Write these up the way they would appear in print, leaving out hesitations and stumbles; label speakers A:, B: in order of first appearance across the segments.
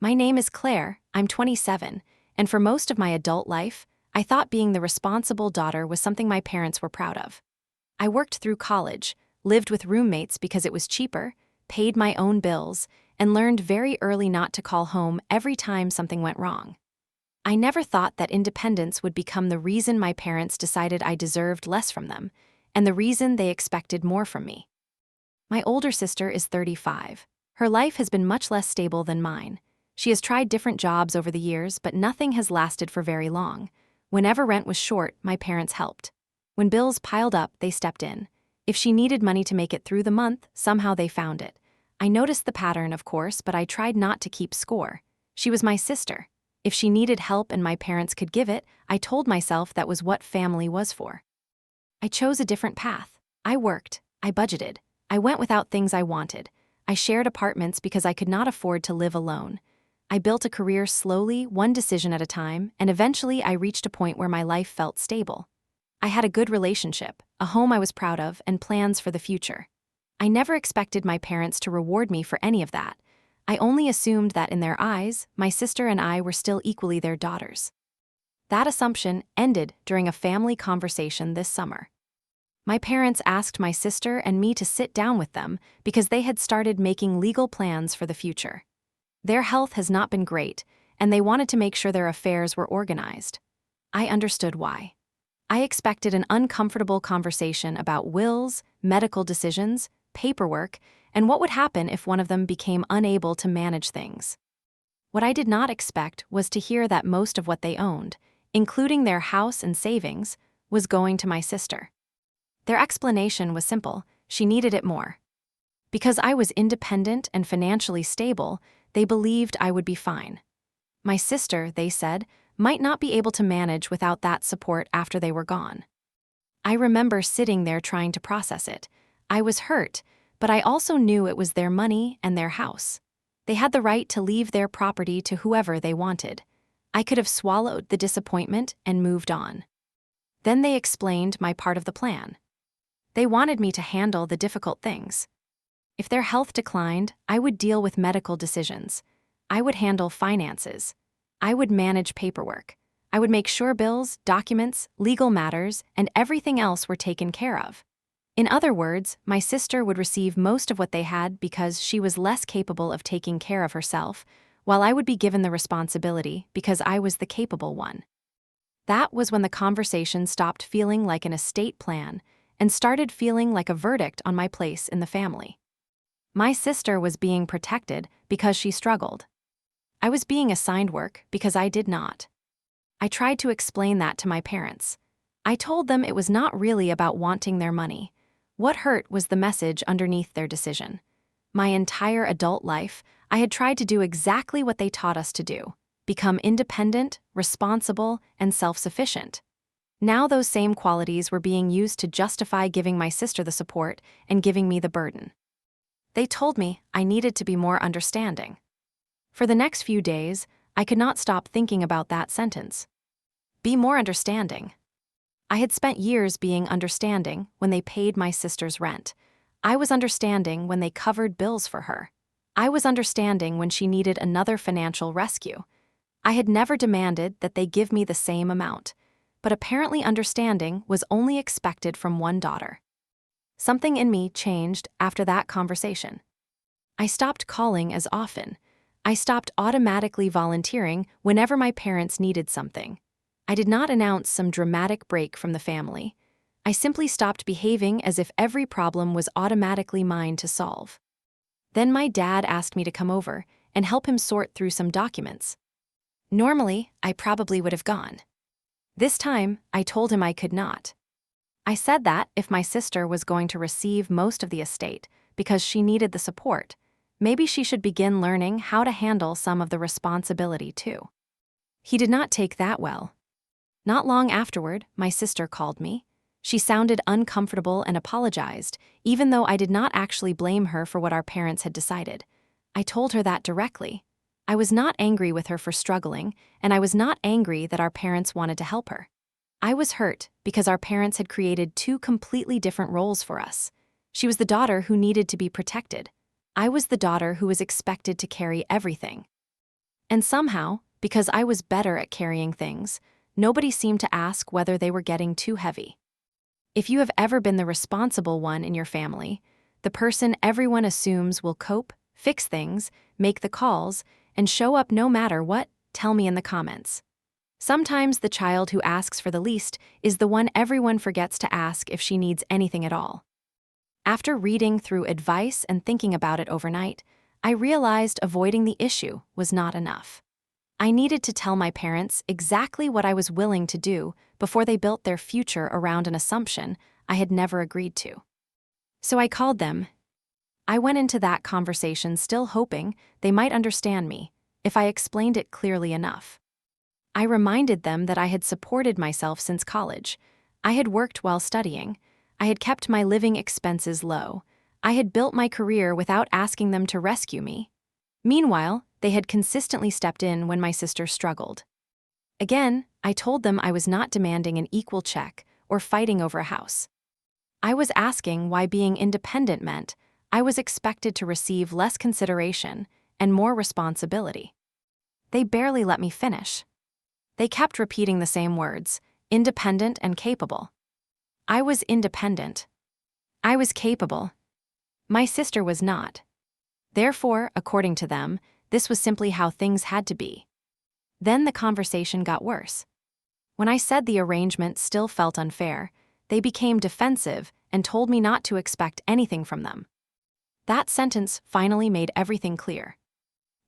A: My name is Claire, I'm 27, and for most of my adult life, I thought being the responsible daughter was something my parents were proud of. I worked through college, lived with roommates because it was cheaper, paid my own bills, and learned very early not to call home every time something went wrong. I never thought that independence would become the reason my parents decided I deserved less from them, and the reason they expected more from me. My older sister is 35. Her life has been much less stable than mine. She has tried different jobs over the years, but nothing has lasted for very long. Whenever rent was short, my parents helped. When bills piled up, they stepped in. If she needed money to make it through the month, somehow they found it. I noticed the pattern, of course, but I tried not to keep score. She was my sister. If she needed help and my parents could give it, I told myself that was what family was for. I chose a different path. I worked. I budgeted. I went without things I wanted. I shared apartments because I could not afford to live alone. I built a career slowly, one decision at a time, and eventually I reached a point where my life felt stable. I had a good relationship, a home I was proud of, and plans for the future. I never expected my parents to reward me for any of that. I only assumed that in their eyes, my sister and I were still equally their daughters. That assumption ended during a family conversation this summer. My parents asked my sister and me to sit down with them because they had started making legal plans for the future. Their health has not been great, and they wanted to make sure their affairs were organized. I understood why. I expected an uncomfortable conversation about wills, medical decisions, paperwork, and what would happen if one of them became unable to manage things. What I did not expect was to hear that most of what they owned, including their house and savings, was going to my sister. Their explanation was simple: she needed it more. Because I was independent and financially stable, they believed I would be fine. My sister, they said, might not be able to manage without that support after they were gone. I remember sitting there trying to process it. I was hurt, but I also knew it was their money and their house. They had the right to leave their property to whoever they wanted. I could have swallowed the disappointment and moved on. Then they explained my part of the plan. They wanted me to handle the difficult things. If their health declined, I would deal with medical decisions. I would handle finances. I would manage paperwork. I would make sure bills, documents, legal matters, and everything else were taken care of. In other words, my sister would receive most of what they had because she was less capable of taking care of herself, while I would be given the responsibility because I was the capable one. That was when the conversation stopped feeling like an estate plan and started feeling like a verdict on my place in the family. My sister was being protected because she struggled. I was being assigned work because I did not. I tried to explain that to my parents. I told them it was not really about wanting their money. What hurt was the message underneath their decision. My entire adult life, I had tried to do exactly what they taught us to do: become independent, responsible, and self-sufficient. Now those same qualities were being used to justify giving my sister the support and giving me the burden. They told me I needed to be more understanding. For the next few days, I could not stop thinking about that sentence. Be more understanding. I had spent years being understanding when they paid my sister's rent. I was understanding when they covered bills for her. I was understanding when she needed another financial rescue. I had never demanded that they give me the same amount, but apparently understanding was only expected from one daughter. Something in me changed after that conversation. I stopped calling as often. I stopped automatically volunteering whenever my parents needed something. I did not announce some dramatic break from the family. I simply stopped behaving as if every problem was automatically mine to solve. Then my dad asked me to come over and help him sort through some documents. Normally, I probably would have gone. This time, I told him I could not. I said that if my sister was going to receive most of the estate because she needed the support, maybe she should begin learning how to handle some of the responsibility too. He did not take that well. Not long afterward, my sister called me. She sounded uncomfortable and apologized, even though I did not actually blame her for what our parents had decided. I told her that directly. I was not angry with her for struggling, and I was not angry that our parents wanted to help her. I was hurt because our parents had created two completely different roles for us. She was the daughter who needed to be protected. I was the daughter who was expected to carry everything. And somehow, because I was better at carrying things, nobody seemed to ask whether they were getting too heavy. If you have ever been the responsible one in your family, the person everyone assumes will cope, fix things, make the calls, and show up no matter what, tell me in the comments. Sometimes the child who asks for the least is the one everyone forgets to ask if she needs anything at all. After reading through advice and thinking about it overnight, I realized avoiding the issue was not enough. I needed to tell my parents exactly what I was willing to do before they built their future around an assumption I had never agreed to. So I called them. I went into that conversation still hoping they might understand me if I explained it clearly enough. I reminded them that I had supported myself since college. I had worked while studying. I had kept my living expenses low. I had built my career without asking them to rescue me. Meanwhile, they had consistently stepped in when my sister struggled. Again, I told them I was not demanding an equal check or fighting over a house. I was asking why being independent meant I was expected to receive less consideration and more responsibility. They barely let me finish. They kept repeating the same words, independent and capable. I was independent. I was capable. My sister was not. Therefore, according to them, this was simply how things had to be. Then the conversation got worse. When I said the arrangement still felt unfair, they became defensive and told me not to expect anything from them. That sentence finally made everything clear.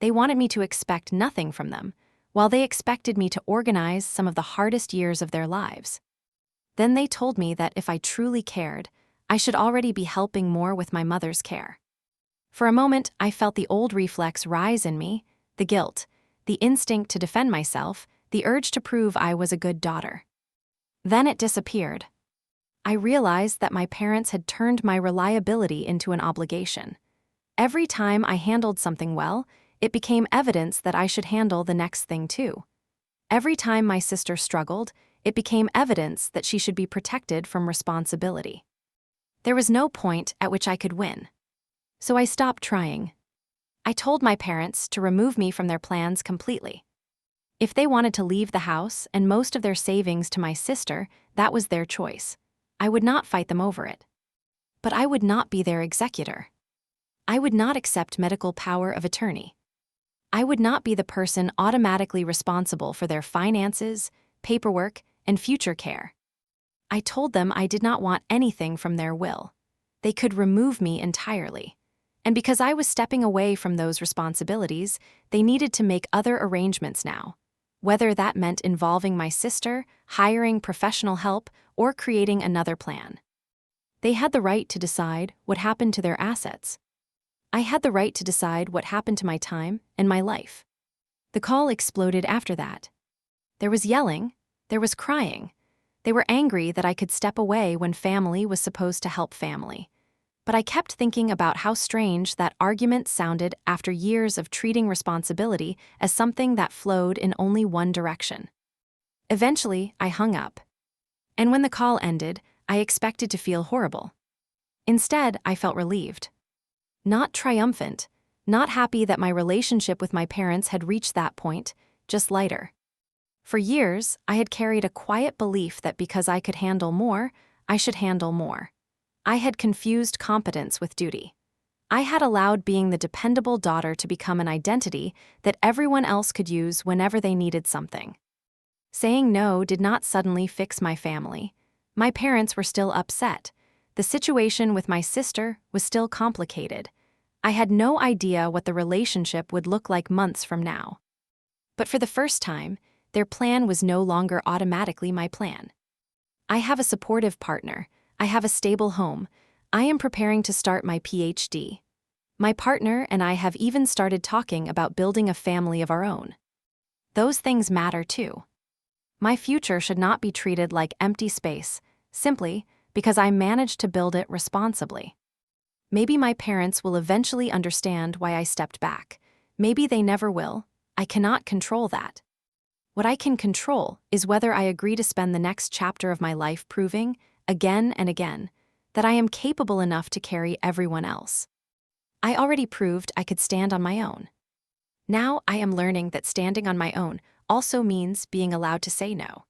A: They wanted me to expect nothing from them, while they expected me to organize some of the hardest years of their lives. Then they told me that if I truly cared, I should already be helping more with my mother's care. For a moment, I felt the old reflex rise in me, the guilt, the instinct to defend myself, the urge to prove I was a good daughter. Then it disappeared. I realized that my parents had turned my reliability into an obligation. Every time I handled something well, it became evidence that I should handle the next thing too. Every time my sister struggled, it became evidence that she should be protected from responsibility. There was no point at which I could win. So I stopped trying. I told my parents to remove me from their plans completely. If they wanted to leave the house and most of their savings to my sister, that was their choice. I would not fight them over it. But I would not be their executor. I would not accept medical power of attorney. I would not be the person automatically responsible for their finances, paperwork, and future care. I told them I did not want anything from their will. They could remove me entirely. And because I was stepping away from those responsibilities, they needed to make other arrangements now, whether that meant involving my sister, hiring professional help, or creating another plan. They had the right to decide what happened to their assets. I had the right to decide what happened to my time and my life. The call exploded after that. There was yelling, there was crying. They were angry that I could step away when family was supposed to help family. But I kept thinking about how strange that argument sounded after years of treating responsibility as something that flowed in only one direction. Eventually, I hung up. And when the call ended, I expected to feel horrible. Instead, I felt relieved. Not triumphant, not happy that my relationship with my parents had reached that point, just lighter. For years, I had carried a quiet belief that because I could handle more, I should handle more. I had confused competence with duty. I had allowed being the dependable daughter to become an identity that everyone else could use whenever they needed something. Saying no did not suddenly fix my family. My parents were still upset. The situation with my sister was still complicated. I had no idea what the relationship would look like months from now. But for the first time, their plan was no longer automatically my plan. I have a supportive partner. I have a stable home. I am preparing to start my PhD. My partner and I have even started talking about building a family of our own. Those things matter too. My future should not be treated like empty space, simply because I managed to build it responsibly. Maybe my parents will eventually understand why I stepped back. Maybe they never will. I cannot control that. What I can control is whether I agree to spend the next chapter of my life proving, again and again, that I am capable enough to carry everyone else. I already proved I could stand on my own. Now I am learning that standing on my own also means being allowed to say no.